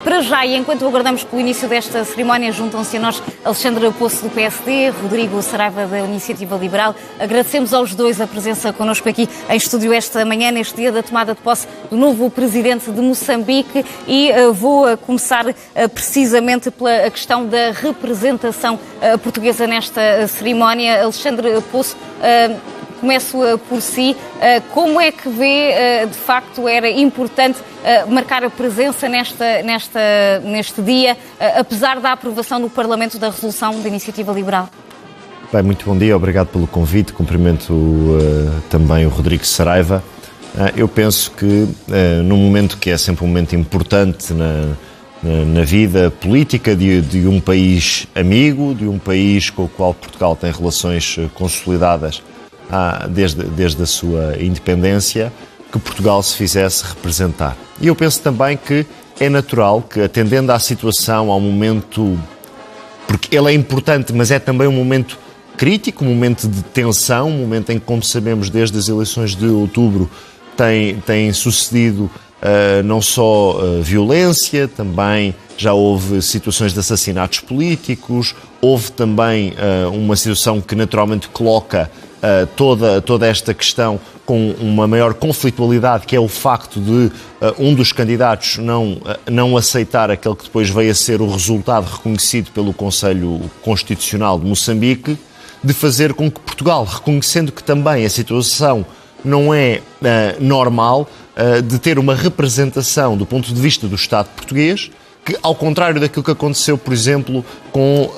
Para já, e enquanto aguardamos pelo início desta cerimónia, juntam-se a nós Alexandre Poço do PSD, Rodrigo Saraiva da Iniciativa Liberal. Agradecemos aos dois a presença connosco aqui em estúdio esta manhã, neste dia da tomada de posse do novo presidente de Moçambique, e vou começar precisamente pela questão da representação portuguesa nesta cerimónia. Alexandre Poço, começo por si. Como é que vê, de facto, era importante marcar a presença neste dia, apesar da aprovação no Parlamento da resolução da Iniciativa Liberal? Bem, muito bom dia, obrigado pelo convite, cumprimento também o Rodrigo Saraiva. Eu penso que num momento que é sempre um momento importante na vida política de um país amigo, de um país com o qual Portugal tem relações consolidadas desde a sua independência, que Portugal se fizesse representar. E eu penso também que é natural que, atendendo à situação, ao momento, porque ele é importante, mas é também um momento crítico, um momento de tensão, um momento em que, como sabemos, desde as eleições de outubro tem sucedido não só violência, também já houve situações de assassinatos políticos, houve também uma situação que naturalmente coloca toda esta questão com uma maior conflitualidade, que é o facto de um dos candidatos não aceitar aquele que depois veio a ser o resultado reconhecido pelo Conselho Constitucional de Moçambique, de fazer com que Portugal, reconhecendo que também a situação não é normal, de ter uma representação do ponto de vista do Estado português, que, ao contrário daquilo que aconteceu, por exemplo, com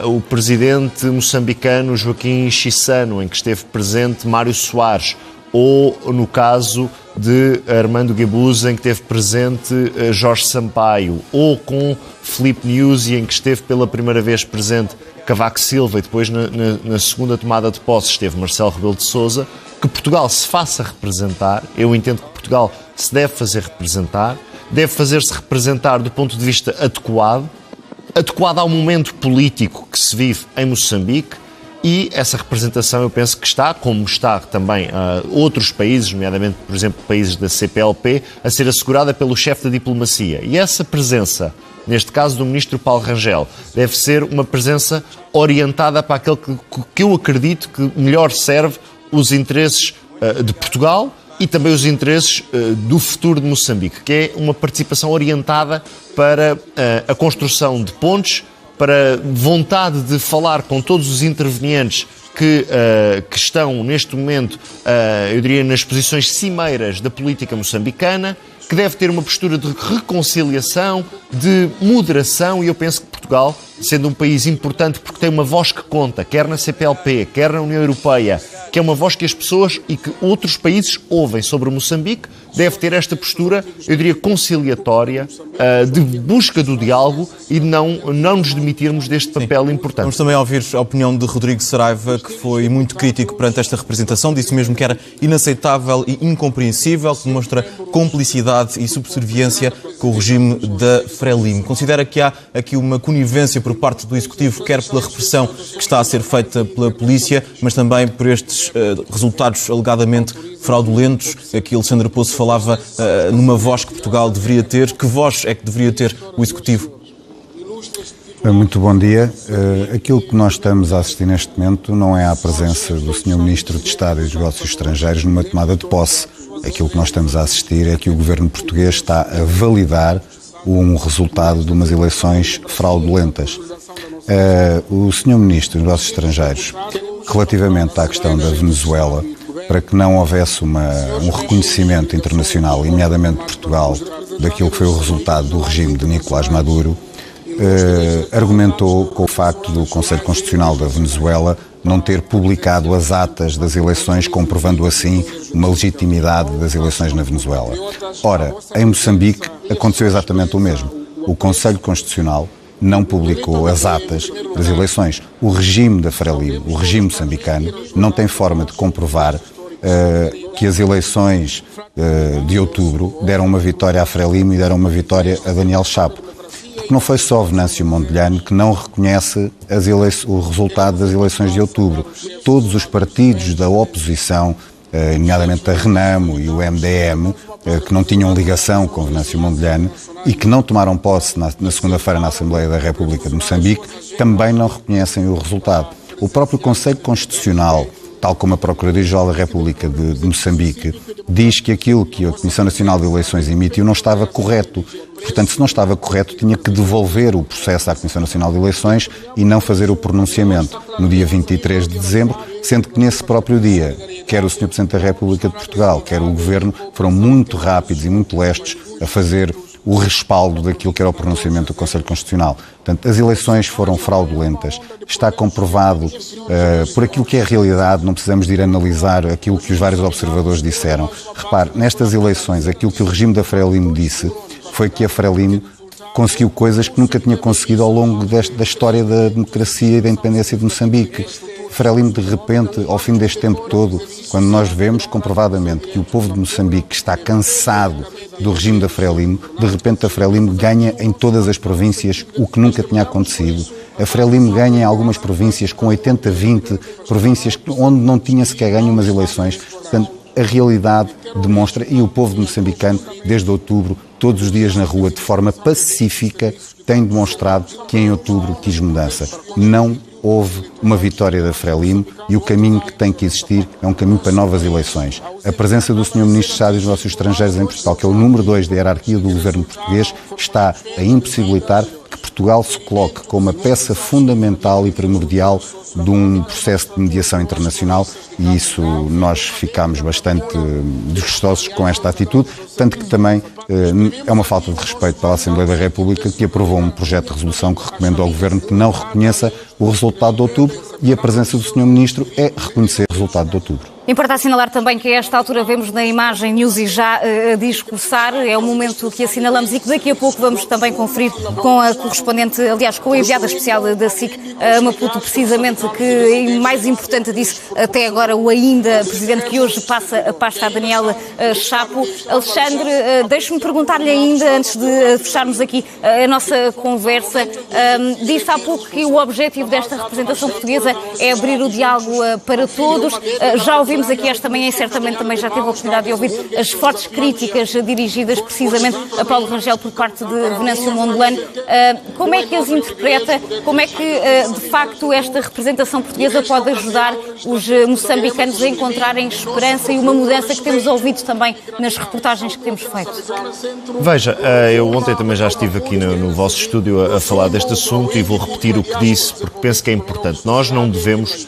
o presidente moçambicano Joaquim Chissano, em que esteve presente Mário Soares, ou no caso de Armando Guebuza, em que esteve presente Jorge Sampaio, ou com Filipe Nyusi, em que esteve pela primeira vez presente Cavaco Silva, e depois na segunda tomada de posse esteve Marcelo Rebelo de Sousa, que Portugal se faça representar. Eu entendo que Portugal se deve fazer representar, deve fazer-se representar do ponto de vista adequado ao momento político que se vive em Moçambique, e essa representação eu penso que está, como está também outros países, nomeadamente, por exemplo, países da CPLP, a ser assegurada pelo chefe da diplomacia. E essa presença, neste caso do ministro Paulo Rangel, deve ser uma presença orientada para aquele que eu acredito que melhor serve os interesses de Portugal e também os interesses do futuro de Moçambique, que é uma participação orientada para a construção de pontes, para vontade de falar com todos os intervenientes que estão neste momento, eu diria, nas posições cimeiras da política moçambicana, que deve ter uma postura de reconciliação, de moderação, e eu penso que Portugal, sendo um país importante porque tem uma voz que conta, quer na CPLP, quer na União Europeia, que é uma voz que as pessoas e que outros países ouvem sobre Moçambique, deve ter esta postura, eu diria, conciliatória, de busca do diálogo e de não nos demitirmos deste papel importante. Vamos também ouvir a opinião de Rodrigo Saraiva, que foi muito crítico perante esta representação, disse mesmo que era inaceitável e incompreensível, que demonstra complicidade e subserviência com o regime da Frelimo. Considera que há aqui uma conivência por parte do Executivo, quer pela repressão que está a ser feita pela polícia, mas também por estes resultados alegadamente fraudulentos. Aqui Alexandre Poço falava numa voz que Portugal deveria ter. Que voz é que deveria ter o Executivo? Muito bom dia. Aquilo que nós estamos a assistir neste momento não é a presença do Sr. Ministro de Estado e dos Negócios Estrangeiros numa tomada de posse. Aquilo que nós estamos a assistir é que o governo português está a validar um resultado de umas eleições fraudulentas. O Sr. Ministro dos Negócios Estrangeiros, relativamente à questão da Venezuela, para que não houvesse um reconhecimento internacional, nomeadamente de Portugal, daquilo que foi o resultado do regime de Nicolás Maduro, argumentou com o facto do Conselho Constitucional da Venezuela não ter publicado as atas das eleições, comprovando assim uma legitimidade das eleições na Venezuela. Ora, em Moçambique aconteceu exatamente o mesmo. O Conselho Constitucional não publicou as atas das eleições. O regime da Frelimo, o regime moçambicano, não tem forma de comprovar que as eleições de outubro deram uma vitória à Frelimo e deram uma vitória a Daniel Chapo. Porque não foi só Venâncio Mondlane que não reconhece o resultado das eleições de outubro. Todos os partidos da oposição, nomeadamente a Renamo e o MDM, que não tinham ligação com Venâncio Mondlane e que não tomaram posse na segunda-feira na Assembleia da República de Moçambique, também não reconhecem o resultado. O próprio Conselho Constitucional, tal como a Procuradoria-Geral da República de Moçambique, diz que aquilo que a Comissão Nacional de Eleições emitiu não estava correto. Portanto, se não estava correto, tinha que devolver o processo à Comissão Nacional de Eleições e não fazer o pronunciamento no dia 23 de dezembro, sendo que nesse próprio dia, quer o Sr. Presidente da República de Portugal, quer o Governo, foram muito rápidos e muito lestos a fazer o respaldo daquilo que era o pronunciamento do Conselho Constitucional. Portanto, as eleições foram fraudulentas. Está comprovado por aquilo que é a realidade, não precisamos de ir analisar aquilo que os vários observadores disseram. Repare, nestas eleições, aquilo que o regime da Frelimo disse foi que a Frelimo conseguiu coisas que nunca tinha conseguido ao longo da história da democracia e da independência de Moçambique. Frelimo, de repente, ao fim deste tempo todo, quando nós vemos comprovadamente que o povo de Moçambique está cansado do regime da Frelimo, de repente a Frelimo ganha em todas as províncias o que nunca tinha acontecido. A Frelimo ganha em algumas províncias com 80-20, províncias onde não tinha sequer ganho umas eleições. Portanto, a realidade demonstra, e o povo moçambicano, desde outubro, todos os dias na rua, de forma pacífica, tem demonstrado que em outubro quis mudança. Não houve uma vitória da Frelimo e o caminho que tem que existir é um caminho para novas eleições. A presença do Sr. Ministro de Estado dos Negócios Estrangeiros em Portugal, que é o número 2 da hierarquia do governo português, está a impossibilitar que Portugal se coloque como uma peça fundamental e primordial de um processo de mediação internacional, e isso nós ficámos bastante desgostosos com esta atitude, tanto que também é uma falta de respeito pela Assembleia da República, que aprovou um projeto de resolução que recomenda ao Governo que não reconheça o resultado de outubro, e a presença do Sr. Ministro é reconhecer o resultado de outubro. Importa assinalar também que a esta altura vemos na imagem News e já a discursar, é o momento que assinalamos e que daqui a pouco vamos também conferir com a correspondente, aliás, com a enviada especial da SIC, Maputo, precisamente, que mais importante disso até agora, o ainda presidente que hoje passa a pasta a Daniel Chapo. Alexandre, deixe-me perguntar-lhe ainda, antes de fecharmos aqui a nossa conversa, disse há pouco que o objetivo desta representação portuguesa é abrir o diálogo para todos. Já ouvimos aqui esta manhã e certamente também já teve a oportunidade de ouvir as fortes críticas dirigidas precisamente a Paulo Rangel por parte de Venâncio Mondlane. Como é que as interpreta? Como é que, de facto, esta representação portuguesa pode ajudar os moçambicanos a encontrarem esperança e uma mudança que temos ouvido também nas reportagens que temos feito? Veja, eu ontem também já estive aqui no vosso estúdio a falar deste assunto e vou repetir o que disse, porque penso que é importante. Nós não devemos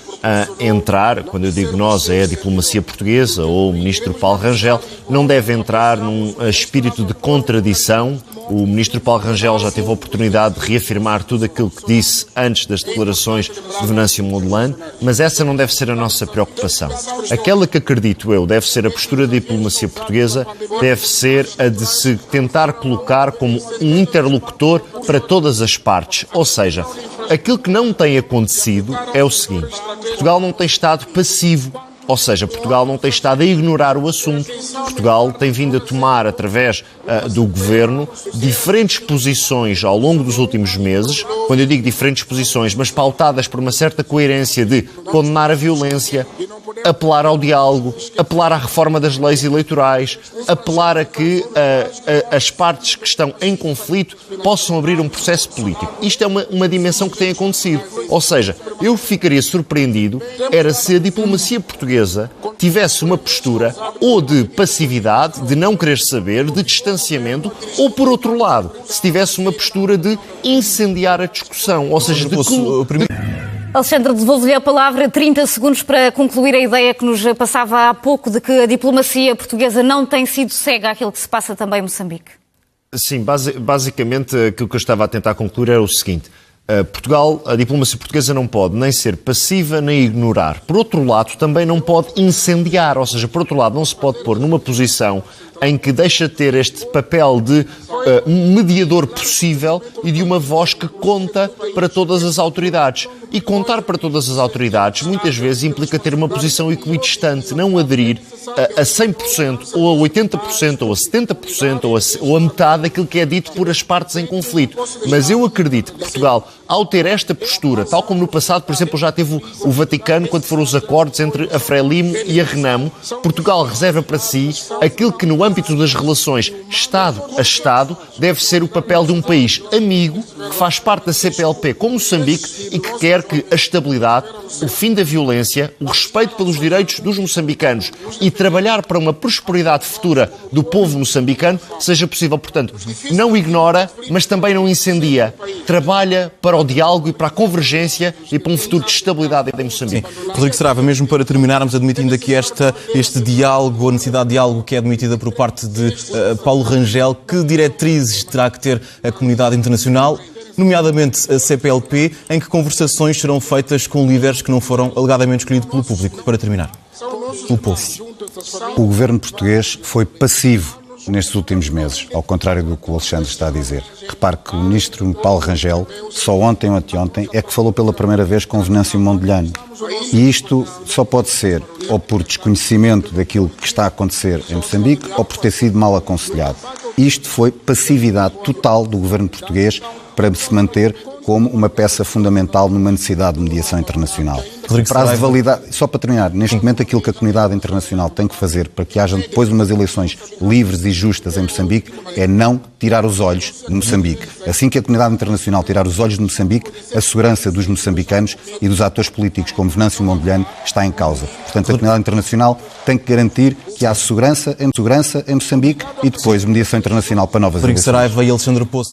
entrar, quando eu digo nós, é a diplomacia portuguesa ou o ministro Paulo Rangel, não deve entrar num espírito de contradição. O ministro Paulo Rangel já teve a oportunidade de reafirmar tudo aquilo que disse antes das declarações de Venâncio Mondlane, mas essa não deve ser a nossa preocupação. Aquela que acredito eu deve ser a postura da diplomacia portuguesa, deve ser a de se tentar colocar como um interlocutor para todas as partes. Ou seja, aquilo que não tem acontecido é o seguinte: Portugal não tem estado passivo. Ou seja, Portugal não tem estado a ignorar o assunto. Portugal tem vindo a tomar, através do Governo, diferentes posições ao longo dos últimos meses. Quando eu digo diferentes posições, mas pautadas por uma certa coerência de condenar a violência, apelar ao diálogo, apelar à reforma das leis eleitorais, apelar a que as partes que estão em conflito possam abrir um processo político. Isto é uma dimensão que tem acontecido. Ou seja, eu ficaria surpreendido era se a diplomacia portuguesa tivesse uma postura ou de passividade, de não querer saber, de distanciamento, ou, por outro lado, se tivesse uma postura de incendiar a discussão, ou seja, de... Alexandre, devolvo-lhe a palavra, 30 segundos para concluir a ideia que nos passava há pouco de que a diplomacia portuguesa não tem sido cega àquilo que se passa também em Moçambique. Sim, basicamente aquilo que eu estava a tentar concluir era o seguinte: Portugal, a diplomacia portuguesa não pode nem ser passiva nem ignorar. Por outro lado, também não pode incendiar, ou seja, por outro lado, não se pode pôr numa posição em que deixa de ter este papel de mediador possível e de uma voz que conta para todas as autoridades. E contar para todas as autoridades muitas vezes implica ter uma posição equidistante, não aderir a 100%, ou a 80%, ou a 70%, ou a metade daquilo que é dito por as partes em conflito. Mas eu acredito que Portugal, ao ter esta postura, tal como no passado, por exemplo, já teve o Vaticano, quando foram os acordos entre a Frelimo e a Renamo, Portugal reserva para si aquilo que no âmbito das relações Estado a Estado deve ser o papel de um país amigo, que faz parte da CPLP como Moçambique e que quer que a estabilidade, o fim da violência, o respeito pelos direitos dos moçambicanos e trabalhar para uma prosperidade futura do povo moçambicano seja possível. Portanto, não ignora, mas também não incendia. Trabalha para o diálogo e para a convergência e para um futuro de estabilidade em Moçambique. Sim. Rodrigo Saraiva, mesmo para terminarmos, admitindo aqui este diálogo, a necessidade de diálogo que é admitida por parte de Paulo Rangel, que diretrizes terá que ter a comunidade internacional, nomeadamente a CPLP, em que conversações serão feitas com líderes que não foram alegadamente escolhidos pelo público? Para terminar, pelo povo. O governo português foi passivo nestes últimos meses, ao contrário do que o Alexandre está a dizer. Repare que o ministro Paulo Rangel, só ontem ou anteontem, é que falou pela primeira vez com Venâncio Mondlane. E isto só pode ser ou por desconhecimento daquilo que está a acontecer em Moçambique ou por ter sido mal aconselhado. Isto foi passividade total do governo português para se manter como uma peça fundamental numa necessidade de mediação internacional. Prazo de validade, só para terminar, neste momento aquilo que a comunidade internacional tem que fazer para que haja depois umas eleições livres e justas em Moçambique é não tirar os olhos de Moçambique. Assim que a comunidade internacional tirar os olhos de Moçambique, a segurança dos moçambicanos e dos atores políticos como Venâncio Mondlane está em causa. Portanto, a comunidade internacional tem que garantir que há segurança em Moçambique e depois mediação internacional para novas eleições. Rodrigo Saraiva e Alexandre Poço.